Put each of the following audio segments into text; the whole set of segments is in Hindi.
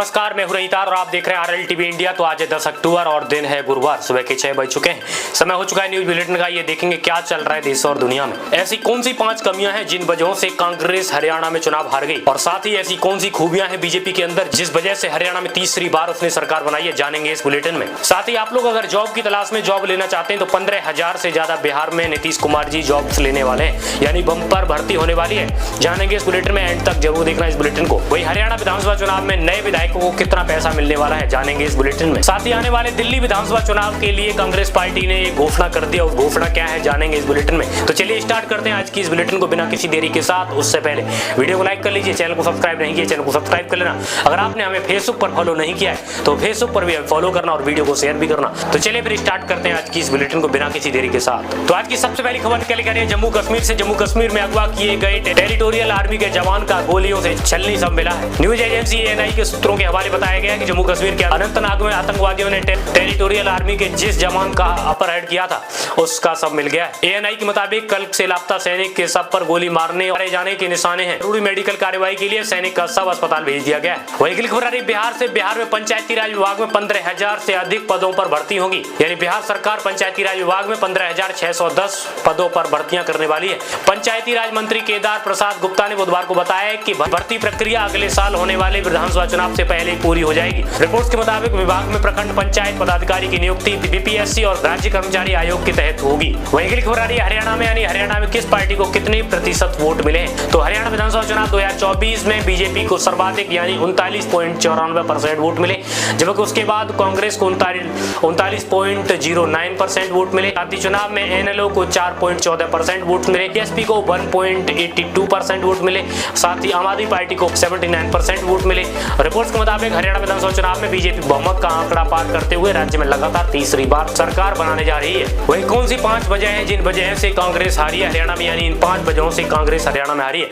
नमस्कार, मैं हूं रहीतार और आप देख रहे हैं आरएल टीवी इंडिया। तो आज है 10 अक्टूबर और दिन है गुरुवार। सुबह के 6 बज चुके हैं। समय हो चुका है न्यूज बुलेटिन का। ये देखेंगे क्या चल रहा है देश और दुनिया में। ऐसी कौन सी 5 कमियां हैं जिन वजहों से कांग्रेस हरियाणा में चुनाव हार गई, और साथ ही ऐसी कौन सी खूबियां हैं बीजेपी के अंदर जिस वजह से हरियाणा में तीसरी बार उसने सरकार बनाई है, जानेंगे इस बुलेटिन में। साथ ही आप लोग अगर जॉब की तलाश में जॉब लेना चाहते हैं तो 15,000 से ज्यादा बिहार में नीतीश कुमार जी जॉब लेने वाले हैं, यानी बम्पर भर्ती होने वाली है। जानेंगे इस बुलेटिन में, एंड तक जरूर देखना इस बुलेटिन को। वही हरियाणा विधानसभा चुनाव में नए विधायकों को कितना पैसा मिलने वाला है, जानेंगे इस बुलेटिन में। साथ ही आने वाले दिल्ली विधानसभा चुनाव के लिए कांग्रेस पार्टी ने एक घोषणा कर दी, और घोषणा क्या है जानेंगे इस बुलेटिन में। तो चलिए स्टार्ट करते हैं आज की इस बुलेटिन को बिना किसी देरी के साथ। उससे पहले वीडियो को लाइक कर लीजिए, चैनल को सब्सक्राइब नहीं किया चैनल को सब्सक्राइब कर लेना। अगर आपने हमें फेसबुक पर फॉलो नहीं किया है तो फेसबुक पर भी फॉलो करना और वीडियो को शेयर भी करना। तो चलिए फिर स्टार्ट करते हैं आज की इस बुलेटिन को बिना किसी देरी के साथ। तो आज की सबसे पहली खबर निकल कर जम्मू कश्मीर से। जम्मू कश्मीर में अगवा किए गए टेरिटोरियल आर्मी के जवान का गोलियों से छलनी सब मिला है। न्यूज एजेंसी ANI के सूत्रों के हवाले बताया गया कि जम्मू कश्मीर के अनंतनाग में आतंकवादियों ने टेरिटोरियल आर्मी के जिस जवान का अपहरण किया था उसका सब मिल गया है। ANI के मुताबिक कल से लापता सैनिक के सब पर गोली मारने और जाने के निशाने हैं। जरूरी मेडिकल कार्रवाई के लिए सैनिक का सब अस्पताल भेज दिया गया है। वही अगली खबर आ रही बिहार से। बिहार में पंचायती राज विभाग में 15,000 से अधिक पदों पर भर्ती होगी, यानी बिहार सरकार पंचायती राज विभाग में 15,610 पदों पर भर्तियां करने वाली है। पंचायती राज मंत्री केदार प्रसाद गुप्ता ने बुधवार को बताया कि भर्ती प्रक्रिया अगले साल होने वाले विधानसभा चुनाव से पहले पूरी हो जाएगी। रिपोर्ट्स के मुताबिक विभाग में प्रखंड पंचायत पदाधिकारी की नियुक्ति BPSC और राज्य कर्मचारी आयोग के तहत होगी। वहीं अगली खबर आ रही है हरियाणा में, यानी हरियाणा में किस पार्टी को कितने प्रतिशत वोट मिले। तो हरियाणा विधानसभा चुनाव 2024 में बीजेपी को सर्वाधिक यानी 39.94% वोट मिले, जबकि उसके बाद कांग्रेस को 39.09% वोट मिले। साथ ही चुनाव में NLO को 4.14% वोट मिले, TSP को 1.82% वोट मिले, साथ ही आम आदमी पार्टी को 79% वोट मिले। रिपोर्ट्स के मुताबिक हरियाणा विधानसभा चुनाव में बीजेपी बहुमत का आंकड़ा पार करते हुए राज्य में लगातार तीसरी बार सरकार बनाने जा रही है। वही कौन सी 5 वजह है जिन वजह से कांग्रेस हारी है हरियाणा में, यानी इन 5 वजहों से कांग्रेस हरियाणा में हारी है।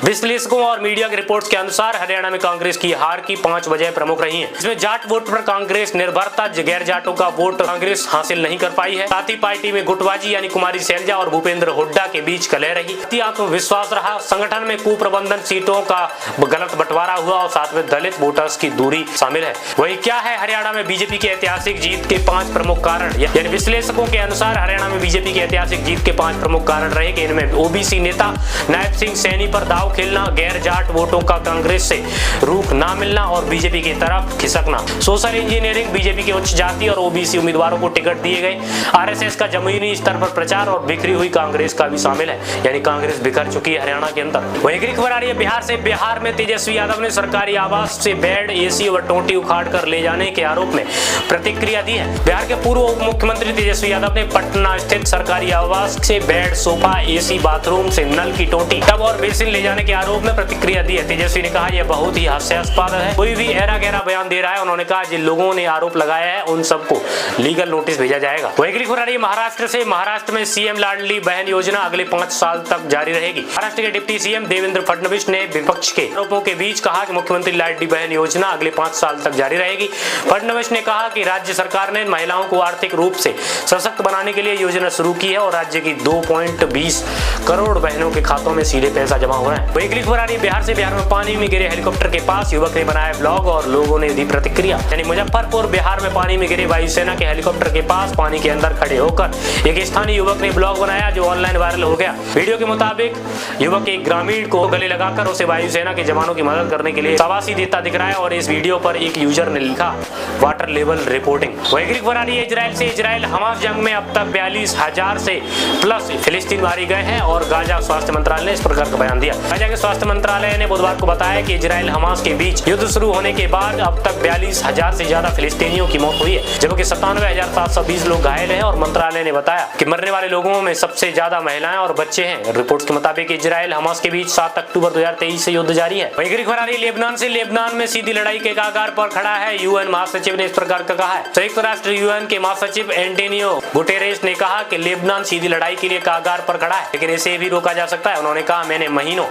विश्लेषकों और मीडिया की रिपोर्ट्स के अनुसार हरियाणा में कांग्रेस की हार की 5 वजह प्रमुख रही है। इसमें जाट वोट पर कांग्रेस निर्भरता, गैर जाटों का वोट कांग्रेस हासिल नहीं कर पाई है। साथ ही पार्टी में गुटबाजी यानी कुमारी शैलजा और भूपेंद्र हुड्डा के बीच कलह रही। आत्मविश्वास रहा, संगठन में कुप्रबंधन, सीटों का गलत बंटवारा हुआ और साथ में दलित वोटर्स की दूरी शामिल है। वही क्या है हरियाणा में बीजेपी की ऐतिहासिक जीत के 5 प्रमुख कारण, यानी विश्लेषकों के अनुसार हरियाणा में बीजेपी की ऐतिहासिक जीत के 5 प्रमुख कारण रहे कि इनमें OBC नेता नायब सिंह सैनी पर दाव खेलना, गैर जाट वोटों का कांग्रेस से रुख ना मिलना और बीजेपी की तरफ खिसकना, सोशल इंजीनियरिंग, बीजेपी के उच्च जाति और OBC उम्मीदवारों को टिकट दिए गए, RSS का जमीनी स्तर पर प्रचार और बिखरी हुई कांग्रेस का भी शामिल है, यानी कांग्रेस बिखर चुकी है हरियाणा के अंदर। वही अगली खबर आ रही है बिहार से। बिहार में तेजस्वी यादव ने सरकारी आवास से बेड, AC और टोंटी उखाड़ कर ले जाने के आरोप में प्रतिक्रिया दी है। बिहार के पूर्व उप मुख्यमंत्री तेजस्वी यादव ने पटना स्थित सरकारी आवास से बेड, सोफा, AC, बाथरूम से नल की टोंटी, टब और बेसिन ले जाने के आरोप में प्रतिक्रिया दी है। तेजस्वी ने कहा यह बहुत ही हास्यास्पद है, कोई भी ऐरा गहरा बयान दे रहा है। उन्होंने कहा जिन लोगों ने आरोप लगाया है उन सबको लीगल नोटिस भेजा जाएगा। वही अगली खबर आ रही है महाराष्ट्र से। महाराष्ट्र में CM लाडली बहन योजना अगले 5 साल तक जारी रहेगी। महाराष्ट्र के डिप्टी CM देवेंद्र फडणवीस ने विपक्ष के आरोपों के बीच कहा कि मुख्यमंत्री लाडली बहन योजना अगले 5 साल तक जारी रहेगी। फडणवीस ने कहा कि राज्य सरकार ने महिलाओं को आर्थिक रूप से सशक्त बनाने के लिए योजना शुरू की है और राज्य की 2.20 करोड़ बहनों के खातों में सीधे पैसा जमा हो रहा है। वही अगली खबर आ रही है बिहार से। बिहार में पानी में गिरे हेलीकॉप्टर के पास युवक ने बनाया ब्लॉग और लोगों ने दी प्रतिक्रिया, यानी मुजफ्फरपुर बिहार में पानी में गिरे वायुसेना के हेलीकॉप्टर के पास पानी के अंदर खड़े होकर एक स्थानीय युवक ने ब्लॉग बनाया जो ऑनलाइन वायरल हो गया। वीडियो के मुताबिक युवक एक ग्रामीण को गले लगाकर उसे वायुसेना के जवानों की मदद करने के लिए शाबाशी देता दिख रहा है, और इस वीडियो पर एक यूजर ने लिखा वाटर लेवल रिपोर्टिंग। वही अगली खबर आ रही है इजराइल से। इजराइल हमास जंग में अब तक 42,000 से प्लस फिलिस्तीन मारे गए हैं, और गाजा स्वास्थ्य मंत्रालय ने इस प्रकार का बयान दिया। गाजा के स्वास्थ्य मंत्रालय ने बुधवार को बताया कि इजराइल हमास के बीच युद्ध शुरू होने के बाद अब तक 42,000 से ज्यादा फिलिस्तीनियों की मौत हुई है, जबकि 97,720 लोग घायल हैं, और मंत्रालय ने बताया कि मरने वाले लोगों में सबसे ज्यादा महिलाएं और बच्चे हैं। रिपोर्ट्स के मुताबिक इजराइल हमास के बीच 7 अक्टूबर 2023 से युद्ध जारी है। वही खबर आ रही है लेबनान से। लेबनान में सीधी लड़ाई के कगार पर खड़ा है। UN महासचिव ने इस प्रकार का कहा है। संयुक्त राष्ट्र UN के महासचिव एंटोनियो गुटेरेस ने कहा कि लेबनान सीधी लड़ाई के लिए कगार पर खड़ा है, लेकिन इसे भी रोका जा सकता है। उन्होंने कहा मैंने महीनों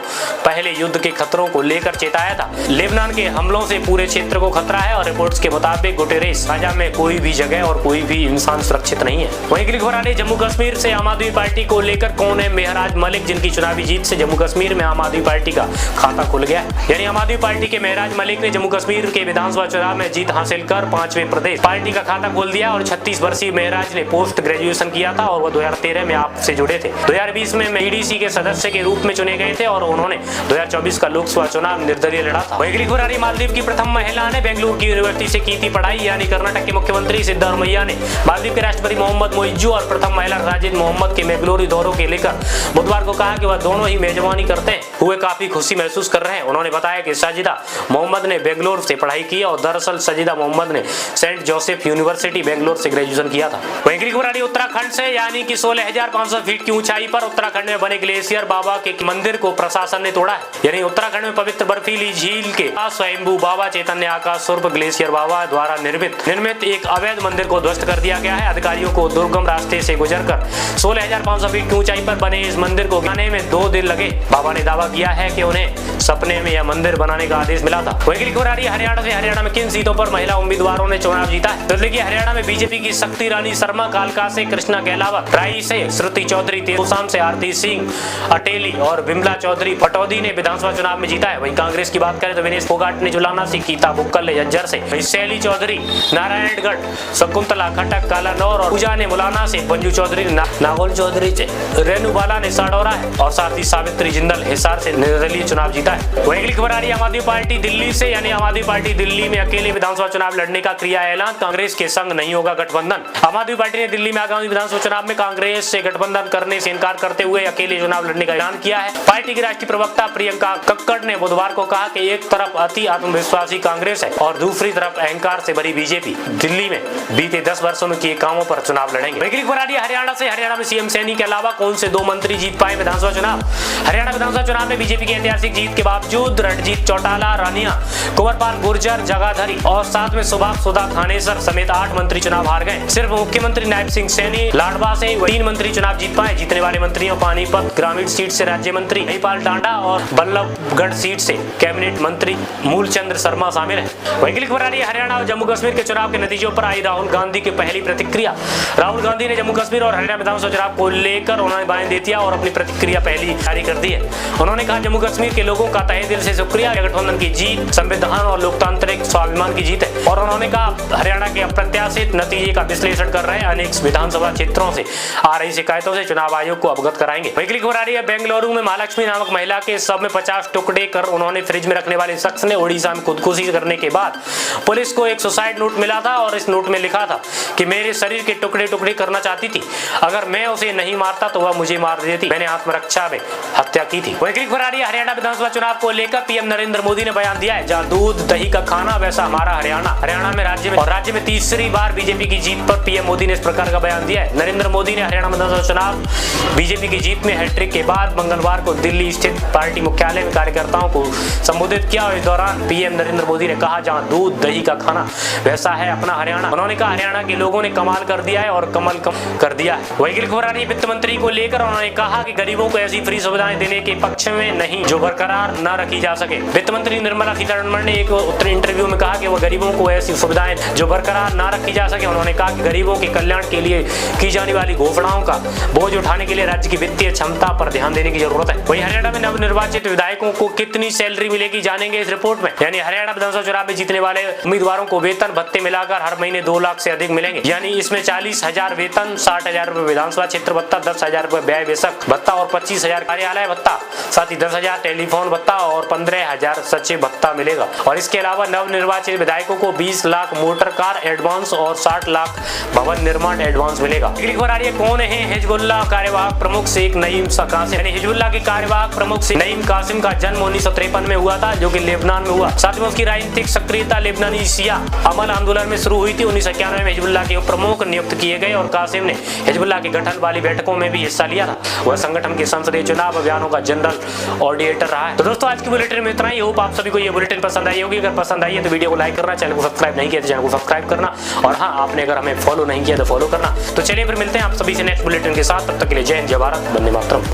पहले युद्ध के खतरों को लेकर चेताया था। लेबनान के हमलों से पूरे क्षेत्र को खतरा है, और रिपोर्ट्स के मुताबिक गुटेरेस गाजा में कोई भी जगह और कोई भी इंसान सुरक्षित नहीं है। वहीं अगली खबर आ रही है जम्मू कश्मीर से। आम आदमी पार्टी को लेकर कौन है मेहराज मलिक, जिनकी चुनावी जीत से जम्मू कश्मीर में आम आदमी पार्टी का खाता खुल गया है। यानी आम आदमी पार्टी के मेहराज मलिक ने जम्मू जम्मू कश्मीर के विधानसभा चुनाव में जीत हासिल कर 5वें प्रदेश पार्टी का खाता खोल दिया और 36 वर्षीय महराज ने पोस्ट ग्रेजुएशन किया था और वो 2013 में आपसे जुड़े थे। 2020 में ईडीसी के सदस्य के रूप में चुने गए थे और उन्होंने 2024 का लोकसभा चुनाव निर्दलीय लड़ा था। वैगली खुरारी मालदीव की प्रथम महिला ने बेंगलुरु की यूनिवर्सिटी से की थी पढ़ाई। यानी कर्नाटक के मुख्यमंत्री सिद्धारमैया ने मालदीव के राष्ट्रपति मोहम्मद मोइज्जू और प्रथम महिला साजिद मोहम्मद के बेंगलुरु दौरों के लेकर बुधवार को कहा कि वह दोनों ही मेजबानी करते हुए काफी खुशी महसूस कर रहे हैं। उन्होंने बताया कि साजिदा मोहम्मद ने बेंगलुरु से पढ़ाई की और दरअसल साजिदा मोहम्मद ने सेंट जोसेफ यूनिवर्सिटी बेंगलुरु से ग्रेजुएशन किया था। वैगली खुरारी उत्तराखंड से यानी कि 16,500 फीट की ऊंचाई पर उत्तराखंड में बने ग्लेशियर बाबा के मंदिर को प्रशासन ने तोड़ा है। यानी उत्तराखंड में पवित्र बर्फीली झील के स्वयंभू बाबा चैतन्य आकाश स्वरूप ग्लेशियर बाबा द्वारा निर्मित एक अवैध मंदिर को ध्वस्त कर दिया गया है। अधिकारियों को दुर्गम रास्ते से गुजरकर 16,500 फीट की ऊंचाई पर बने इस मंदिर को बनाने में 2 दिन लगे। बाबा ने दावा किया है कि उन्हें सपने में यह मंदिर बनाने का आदेश मिला था। वैगली खुरारी हरियाणा में किन सीटों पर महिला उम्मीदवारों ने चुनाव जीता है? तो देखिए, हरियाणा में बीजेपी की शक्ति रानी शर्मा कालका से कृष्णा गहलावत, राई से श्रुति चौधरी, तेलुगुसाम से आरती सिंह अटेली और बिमला चौधरी पटौदी ने विधानसभा चुनाव में जीता है। वहीं कांग्रेस की बात करें तो विनेश फोगाट ने जुलाना से, गीता बुक्कल ने झज्जर से, शैली चौधरी नारायणगढ़, शकुंतला खटक कालानौर और पूजा ने मुलाना से, मंजू चौधरी नागौल चौधरी से, रेणु बाला ने साडौरा है और साथ ही सावित्री जिंदल हिसार से निर्दलीय चुनाव जीता है। वैगली खुरारी आम आदमी पार्टी दिल्ली से यानी आम आदमी पार्टी दिल्ली में अकेले विधानसभा चुनाव लड़ने का किया ऐलान। कांग्रेस के संग नहीं होगा गठबंधन। आम आदमी पार्टी ने दिल्ली में आगामी विधानसभा चुनाव में कांग्रेस से गठबंधन करने से इनकार करते हुए अकेले चुनाव लड़ने का ऐलान किया है। पार्टी की राष्ट्रीय प्रवक्ता प्रियंका कक्कड़ ने बुधवार को कहा कि एक तरफ अति आत्मविश्वासी कांग्रेस है और दूसरी तरफ अहंकार से भरी बीजेपी दिल्ली में बीते 10 वर्षों में किए कामों पर चुनाव लड़ेंगे। वैगली खुरारी हरियाणा में सीएम सैनी के अलावा कौन से 2 मंत्री जीत पाए विधानसभा चुनाव? हरियाणा विधानसभा चुनाव में बीजेपी की ऐतिहासिक जीत के बावजूद रणजीत चौटाला, रानिया, कुंवरपाल गुर्जर, जगाधरी और साथ में सुभाष सुधा थानेसर समेत 8 मंत्री चुनाव हार गए। सिर्फ मुख्यमंत्री नायब सिंह सैनी लाडवा से 3 मंत्री चुनाव जीत पाए। जीतने वाले मंत्रियों पानीपत ग्रामीण सीट से राज्य मंत्री महिपाल टांडा और बल्लभगढ़ सीट से कैबिनेट मंत्री मूलचंद्र शर्मा शामिल है। वैगली खुरारी हरियाणा और जम्मू कश्मीर के चुनाव के नतीजों पर आई राहुल गांधी की पहली प्रतिक्रिया। राहुल गांधी ने जम्मू कश्मीर और हरियाणा विधानसभा चुनाव को लेकर उन्होंने बयान दे दिया और अपनी प्रतिक्रिया पहली जारी कर दी है। उन्होंने कहा, जम्मू कश्मीर के लोगों का तहे दिल से शुक्रिया। गठबंधन की जीत संविधान और लोकतांत्रिक स्वाभिमान की जीत है। और उन्होंने कहा, हरियाणा के अप्रत्याशित नतीजे का विश्लेषण कर रहे अनेक विधानसभा क्षेत्रों से आ रही शिकायतों से चुनाव आयोग को अवगत कराएंगे। वैगली खुरारी बेंगलुरु में महालक्ष्मी नामक महिला के शव में 50 टुकड़े कर उन्होंने फ्रिज में रखने वाले शख्स ने उड़ीसा में खुदकुशी करने के बाद पुलिस को एक सुसाइड नोट मिला था और इस नोट में लिखा था कि मेरे शरीर के टुकड़े टुकड़े करना चाहती थी, अगर मैं उसे नहीं मारता तो वह मुझे मार देती, मैंने आत्मरक्षा में हत्या की थी। वैगली खुरारी हरियाणा विधानसभा चुनाव को लेकर पीएम नरेंद्र मोदी ने बयान दिया है, जहां दूध दही का खाना वैसा हमारा हरियाणा में राज्य में तीसरी बार बीजेपी की जीत पर पीएम मोदी ने इस प्रकार का बयान दिया है। नरेंद्र मोदी ने हरियाणा विधानसभा चुनाव बीजेपी की जीत में हैट्रिक के बाद मंगलवार को दिल्ली स्थित पार्टी मुख्यालय में कार्यकर्ताओं को संबोधित किया और इस दौरान पीएम नरेंद्र मोदी ने कहा, जहां दूध दही का खाना वैसा है अपना हरियाणा। उन्होंने कहा, हरियाणा के लोगों ने कमाल कर दिया है और कमल कर दिया है। वैगली खुरारी वित्त मंत्री को लेकर उन्होंने कहा कि गरीबों को ऐसी फ्री सुविधाएं देने के पक्ष में नहीं जो बरकरार न रखी जा सके। वित्त मंत्री निर्मला सीतारमण ने एक उत्तर इंटरव्यू में कहा कि वह गरीबों को ऐसी सुविधाएं जो बरकरार न रखी जा सके। उन्होंने कहा कि गरीबों के कल्याण के लिए की जाने वाली घोषणाओं का बोझ उठाने के लिए राज्य की वित्तीय क्षमता पर ध्यान देने की जरूरत है। वहीं हरियाणा में नवनिर्वाचित विधायकों को कितनी सैलरी मिलेगी जानेंगे इस रिपोर्ट में। यानी हरियाणा विधानसभा चुनाव में जीतने वाले उम्मीदवारों को वेतन भत्ते मिलाकर हर महीने 2 लाख से अधिक मिलेंगे। यानी इसमें 40,000 वेतन, 60,000 रुपए विधानसभा क्षेत्र भत्ता, 10,000 रुपए व्यय वेशक भत्ता और 25,000 कार्यालय भत्ता, साथ ही 10,000 टेलीफोन भत्ता और 15,000 सचिव भत्ता मिलेगा। और इसके अलावा नवनिर्वाचित विधायकों को 20 लाख मोटर कार एडवांस और 60 लाख भवन निर्माण एडवांस मिलेगा। कौन है हिजबुल्लाह कार्यवाहक प्रमुख शेख नईम कासिम? यानी हिजबुल्लाह के कार्यवाहक प्रमुख शेख नईम कासिम का जन्म 1953 में हुआ था, जो कि लेबनान में हुआ। साथ में उसकी राजनीतिक सक्रियता लेबनानी शिया अमल आंदोलन में शुरू हुई थी। 1991 में हिजबुल्लाह के प्रमुख नियुक्त किए गए और कासिम ने हिजबुल्लाह के गठन वाली बैठकों में भी हिस्सा लिया था। वह संगठन के संसदीय चुनाव अभियानों का जनरल ऑर्डिनेटर रहा है। तो दोस्तों, आज की बुलेटिन में इतना ही। होप आप सभी को ये बुलेटिन पसंद आई होगी। अगर पसंद आई है तो वीडियो को लाइक करना, चैनल को सब्सक्राइब नहीं किया तो चैनल को सब्सक्राइब करना, और हाँ, आपने अगर हमें फॉलो नहीं किया तो फॉलो करना। तो चलिए फिर मिलते हैं आप सभी से नेक्स्ट बुलेटिन के साथ। तब तक के लिए जय हिंद, जय भारत, वंदे मातरम।